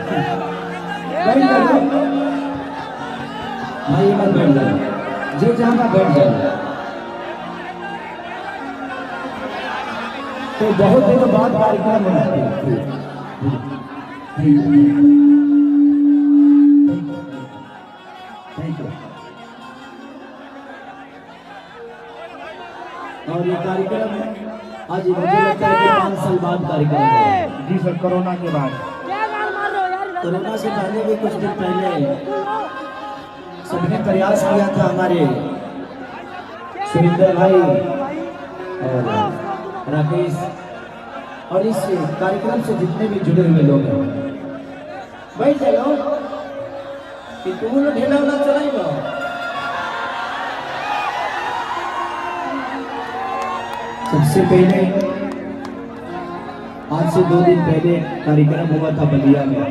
बैठ जाओ भाई, मत बैठ जाओ, जो जहाँ बैठ जाओ। तो बहुत दिनों बाद कार्यक्रम मनाते हैं। और ये कार्यक्रम आज मुझे लगता है कि 5 साल बाद कार्यक्रम है। जी सर, कोरोना के बाद। कोरोना से पहले भी कुछ दिन पहले सबने प्रयास किया था, हमारे सुरेंद्र भाई और राकेश और इस कार्यक्रम से जितने भी जुड़े हुए लोग हैं, बैठ जाओ कि तुम लोग ढेला वाला चलाएगा। सबसे पहले आज से 2 दिन पहले कार्यक्रम हुआ था बलिया में,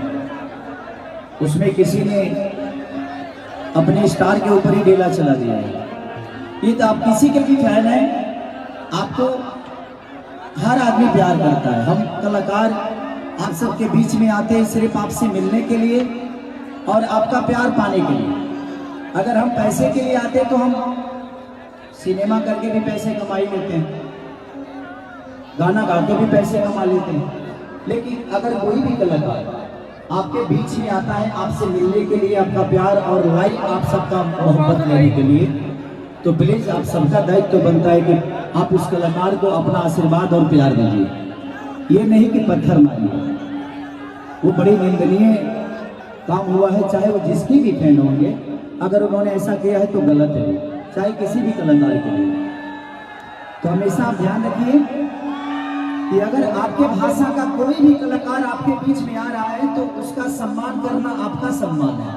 उसमें किसी ने अपने स्टार के ऊपर ही ढेला चला दिया है। ये तो आप किसी के भी फैन हैं, आपको हर आदमी प्यार करता है। हम कलाकार आप सबके बीच में आते हैं सिर्फ आपसे मिलने के लिए और आपका प्यार पाने के लिए। अगर हम पैसे के लिए आते तो हम सिनेमा करके भी पैसे कमा ही लेते हैं, गाना गा के भी पैसे कमा लेते हैं। लेकिन अगर कोई भी कलाकार आपके बीच में आता है आपसे मिलने के लिए, आपका प्यार और लाइक आप सबका मोहब्बत लेने के लिए, तो प्लीज आप सबका दायित्व बनता है कि आप उस कलाकार को अपना आशीर्वाद और प्यार दीजिए। ये नहीं कि पत्थर मारिए, वो बड़ी निंदनीय काम हुआ है। चाहे वो जिसकी भी फैन होंगे, अगर उन्होंने ऐसा किया है तो गलत है, चाहे किसी भी कलाकार के लिए। तो हमेशा आप ध्यान रखिए कि अगर आपके भाषा का कोई भी कलाकार आपके बीच में आ रहा है तो उसका सम्मान करना आपका सम्मान है।